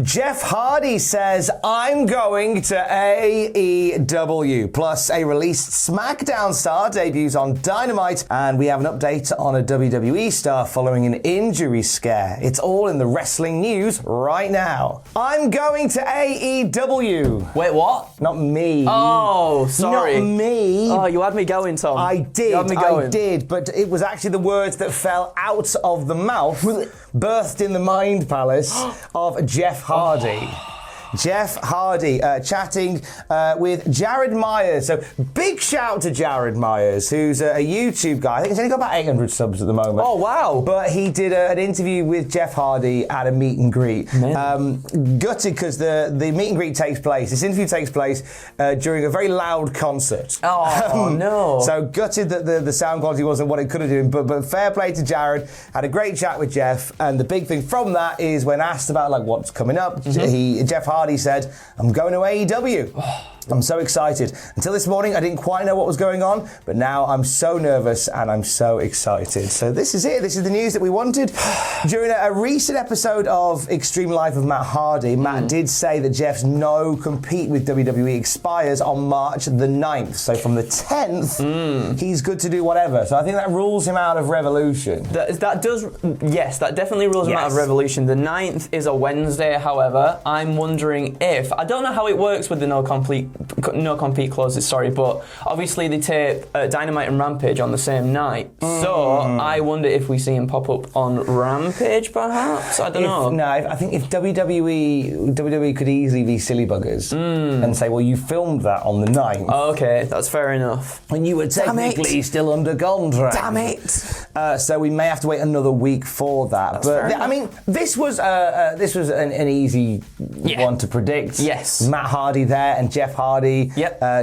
Jeff Hardy says, I'm going to AEW. Plus, a released SmackDown star debuts on Dynamite. And we have an update on a WWE star following an injury scare. It's all in the wrestling news right now. I'm going to AEW. Wait, what? Not me. Oh, sorry. Not me. Oh, you had me going, Tom. I did. You had me going. I did. But it was actually the words that fell out of the mouth, birthed in the mind palace of Jeff Hardy. Jeff Hardy chatting with Jared Myers. So big shout to Jared Myers, who's a YouTube guy. I think he's only got about 800 subs at the moment. Oh, wow. But he did an interview with Jeff Hardy at a meet and greet. Gutted because the meet and greet takes place, this interview takes place during a very loud concert. Oh, no. So gutted that the sound quality wasn't what it could have been. But fair play to Jared. Had a great chat with Jeff. And the big thing from that is when asked about like what's coming up, Jeff Hardy said, I'm going to AEW. I'm so excited. Until this morning, I didn't quite know what was going on, but now I'm so nervous and I'm so excited. So this is it. This is the news that we wanted. During a recent episode of Extreme Life of Matt Hardy, Matt did say that Jeff's no compete with WWE expires on March the 9th. So from the 10th, he's good to do whatever. So I think that rules him out of Revolution. That does, yes, that definitely rules him out of Revolution. The 9th is a Wednesday, however. I'm wondering if, I don't know how it works with the no compete clauses, but obviously they tape Dynamite and Rampage on the same night. So I wonder if we see him pop up on Rampage, perhaps? I don't know. No, I think if WWE could easily be silly buggers and say, well, you filmed that on the 9th. Okay, that's fair enough. And you were technically still under contract. Damn it. So we may have to wait another week for that. That's but I mean, this was an easy one to predict. Yes. Matt Hardy there and Jeff Hardy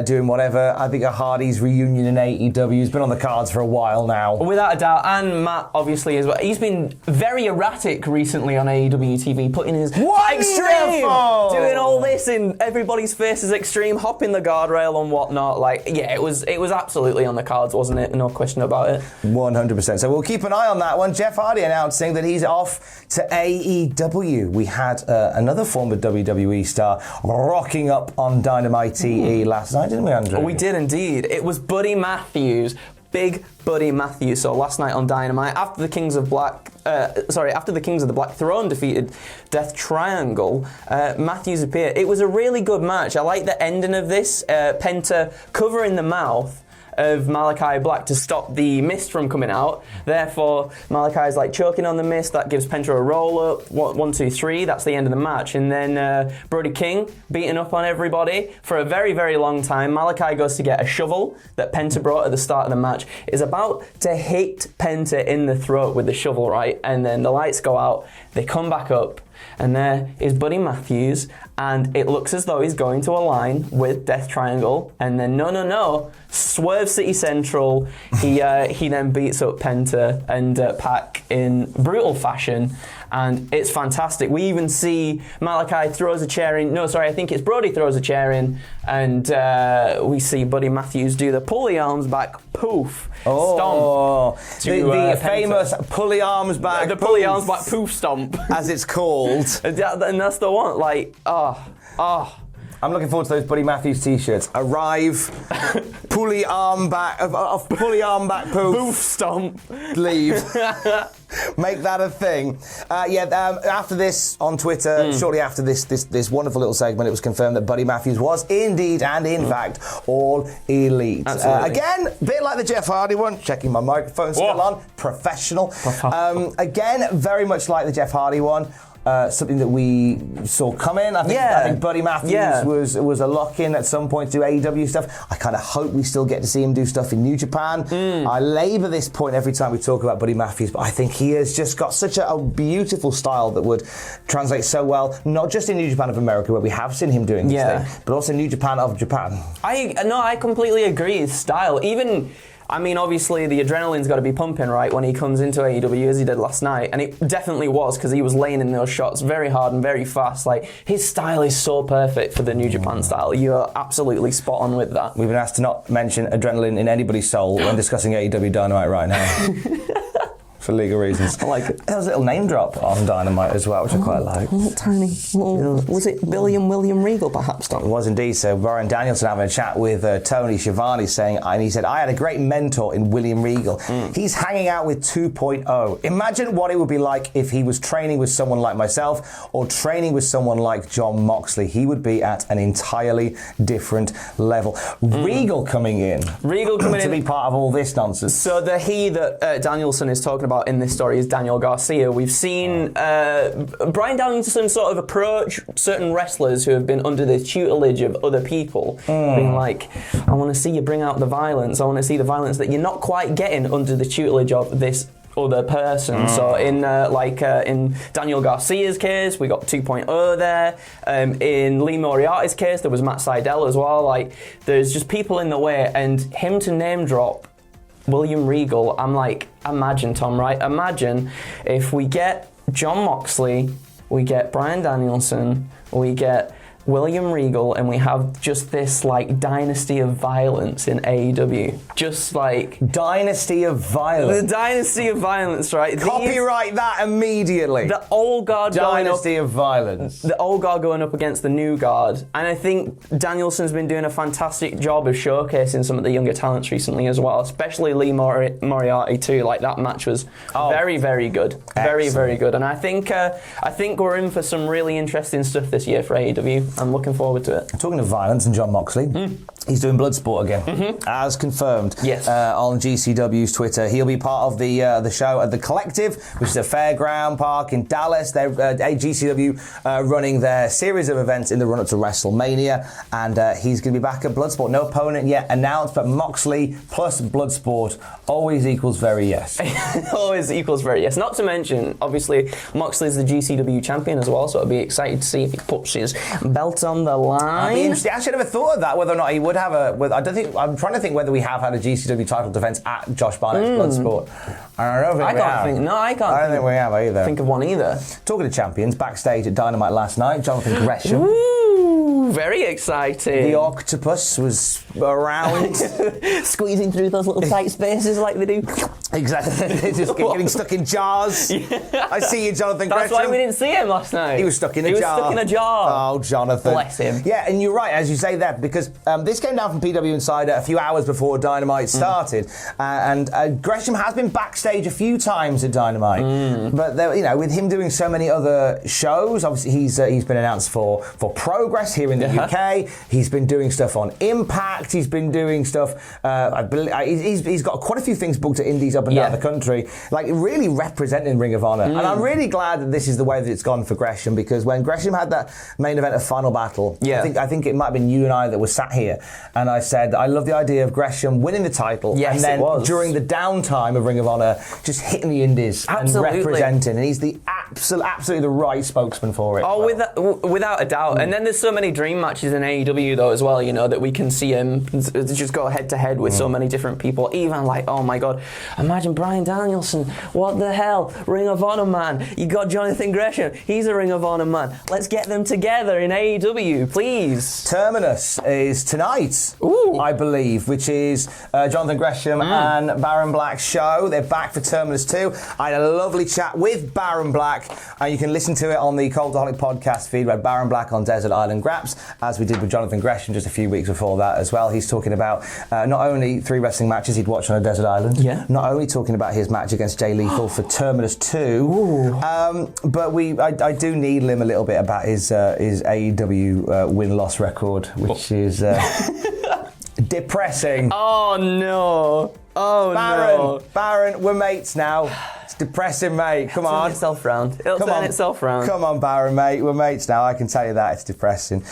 doing whatever. I think a Hardy's reunion in AEW has been on the cards for a while now. Without a doubt. And Matt, obviously, as well. He's been very erratic recently on AEW TV, putting his extreme, doing all this in everybody's faces extreme, hopping the guardrail and whatnot. Like, yeah, it was absolutely on the cards, wasn't it? No question about it. 100%. So we'll keep an eye on that one. Jeff Hardy announcing that he's off to AEW. We had another former WWE star rocking up on Dynamite last night, didn't we, Andrew? We did indeed. It was Buddy Matthews. Big Buddy Matthews. So last night on Dynamite, after the Kings of the Black Throne defeated Death Triangle, Matthews appeared. It was a really good match. I like the ending of this. Penta covering the mouth of Malachi Black to stop the mist from coming out. Therefore, Malachi's like choking on the mist. That gives Penta a roll up. 1, 2, 3. That's the end of the match. And then Brody King beating up on everybody for a very, very long time. Malachi goes to get a shovel that Penta brought at the start of the match. Is about to hit Penta in the throat with the shovel, right? And then the lights go out. They come back up. And there is Buddy Matthews, and it looks as though he's going to align with Death Triangle, and then no, swerve City Central. He then beats up Penta and Pac in brutal fashion, and it's fantastic. We even see Malachi throws a chair in. No, sorry, I think it's Brody throws a chair in, and we see Buddy Matthews do the pulley arms back poof stomp. The famous pulley arms back. The pulley arms back poof stomp, as it's called. And that's the one. Like, I'm looking forward to those Buddy Matthews t-shirts. Arrive, pulley arm back, poof stomp, leave. Make that a thing. After this on Twitter, shortly after this wonderful little segment, it was confirmed that Buddy Matthews was indeed and in fact all elite. Again, a bit like the Jeff Hardy one. Checking my microphone still on. Professional. Again, very much like the Jeff Hardy one. Something that we saw coming. I think Buddy Matthews was a lock-in at some point to do AEW stuff. I kind of hope we still get to see him do stuff in New Japan. I labour this point every time we talk about Buddy Matthews, but I think he has just got such a beautiful style that would translate so well, not just in New Japan of America, where we have seen him doing this thing, but also New Japan of Japan. I completely agree. His style, I mean, obviously, the adrenaline's got to be pumping, right, when he comes into AEW, as he did last night. And it definitely was, because he was laying in those shots very hard and very fast. Like, his style is so perfect for the New Japan style. You are absolutely spot on with that. We've been asked to not mention adrenaline in anybody's soul when discussing AEW Dynamite right now. for legal reasons. I like it. There was a little name drop on Dynamite as well, which I quite like. Little tiny, was it William Regal perhaps, Tom? It was indeed. So Brian Danielson having a chat with Tony Schiavone and he said, I had a great mentor in William Regal. He's hanging out with 2.0. Imagine what it would be like if he was training with someone like myself or training with someone like John Moxley. He would be at an entirely different level. Regal coming in to be part of all this nonsense. So the he that Danielson is talking about in this story is Daniel Garcia. We've seen Brian Danielson sort of approach certain wrestlers who have been under the tutelage of other people, being like, I want to see you bring out the violence. I want to see the violence that you're not quite getting under the tutelage of this other person. So in Daniel Garcia's case, we got 2.0 there. In Lee Moriarty's case, there was Matt Sydal as well. Like, there's just people in the way, and him to name drop William Regal, I'm like, imagine, Tom, right? Imagine if we get John Moxley, we get Brian Danielson, we get William Regal, and we have just this like dynasty of violence in AEW. Just like dynasty of violence. The dynasty of violence, right? Copyright that immediately. The old guard dynasty of violence. The old guard going up against the new guard, and I think Danielson's been doing a fantastic job of showcasing some of the younger talents recently as well, especially Lee Moriarty too. Like that match was very, very good, very, very good, and I think we're in for some really interesting stuff this year for AEW. I'm looking forward to it. Talking of violence and John Moxley, he's doing Bloodsport again, as confirmed. Yes. On GCW's Twitter, he'll be part of the show at the Collective, which is a fairground park in Dallas. They're GCW running their series of events in the run-up to WrestleMania, and he's going to be back at Bloodsport. No opponent yet announced, but Moxley plus Bloodsport always equals very yes. Always equals very yes. Not to mention, obviously, Moxley's the GCW champion as well, so I'd be excited to see if he puts his belt on the line. I actually never thought of that, whether or not he would have I'm trying to think whether we have had a GCW title defense at Josh Barnett's Bloodsport. I don't think we have. I don't think we have either. Think of one either. Talking of champions, backstage at Dynamite last night, Jonathan Gresham. Ooh, very exciting. The octopus was around. Squeezing through those little tight spaces like they do. Exactly. Just getting stuck in jars. Yeah. I see you, Jonathan Gresham. That's why we didn't see him last night. He was stuck in a jar. He was stuck in a jar. Oh, Jonathan. Bless him. Yeah, and you're right, as you say that, because this came down from PW Insider a few hours before Dynamite started, and Gresham has been backstage a few times at Dynamite, but with him doing so many other shows, obviously he's been announced for Progress here in the UK. He's been doing stuff on Impact. He's been doing stuff. I believe he's got quite a few things booked at Indies up and down the country, like really representing Ring of Honor. And I'm really glad that this is the way that it's gone for Gresham, because when Gresham had that main event of Final Battle, I think it might have been you and I that were sat here, and I said I love the idea of Gresham winning the title, and then during the downtime of Ring of Honor just hitting the Indies and representing, and he's the absolutely the right spokesman for it. Oh, without a doubt. And then there's so many dream matches in AEW though as well, that we can see him just go head to head with so many different people. Even like, oh my God, imagine Brian Danielson. What the hell? Ring of Honor man. You got Jonathan Gresham. He's a Ring of Honor man. Let's get them together in AEW, please. Terminus is tonight, I believe, which is Jonathan Gresham and Baron Black's show. They're back for Terminus 2. I had a lovely chat with Baron Black, and you can listen to it on the Cultaholic podcast feed by Baron Black on Desert Island Graps, as we did with Jonathan Gresham just a few weeks before that as well. He's talking about not only 3 wrestling matches he'd watched on a desert island, not only talking about his match against Jay Lethal for Terminus 2, but I do needle him a little bit about his AEW win-loss record, which is depressing. Oh no! Baron, we're mates now. It's depressing, mate. Come on. Turn itself round. It'll turn itself round. Come on, Baron, mate. We're mates now. I can tell you that. It's depressing.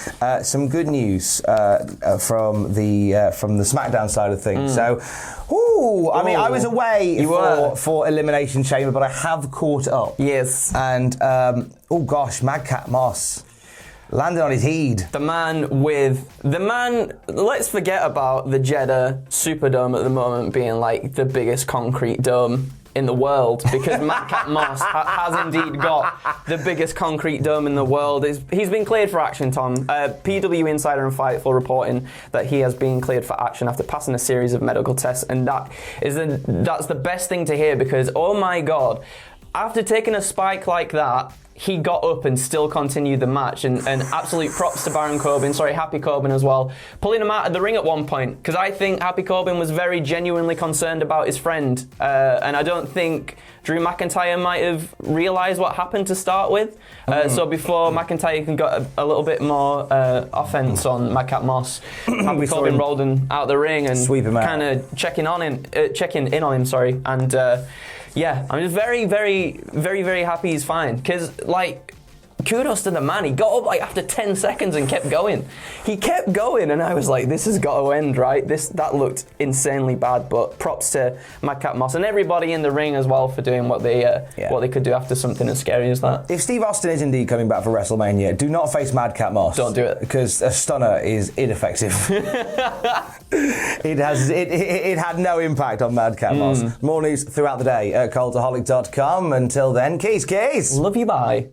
Some good news from the SmackDown side of things. So, I mean, I was away for Elimination Chamber, but I have caught up. Yes. And, Madcap Moss landed on his head. The man, let's forget about the Jeddah Superdome at the moment being like the biggest concrete dome in the world, because Madcap Moss has indeed got the biggest concrete dome in the world. He's been cleared for action, Tom. PW Insider and Fightful reporting that he has been cleared for action after passing a series of medical tests, and that's the best thing to hear, because, oh my God, after taking a spike like that, he got up and still continued the match, and absolute props to Happy Corbin as well, pulling him out of the ring at one point, because I think Happy Corbin was very genuinely concerned about his friend, and I don't think Drew McIntyre might have realised what happened to start with. So before McIntyre can get a little bit more offence on Madcap Moss, Happy Corbin rolled him out the ring and kind of checking in on him, and yeah, I'm just very, very, very, very happy he's fine. Because, like, kudos to the man. He got up, like, after 10 seconds and kept going. He kept going, and I was like, this has got to end, right? That looked insanely bad, but props to Madcap Moss and everybody in the ring as well for doing what they could do after something as scary as that. If Steve Austin is indeed coming back for WrestleMania, do not face Madcap Moss. Don't do it. Because a stunner is ineffective. It had no impact on Madcap Moss. More news throughout the day at Cultaholic.com. Until then, keys. Love you, bye.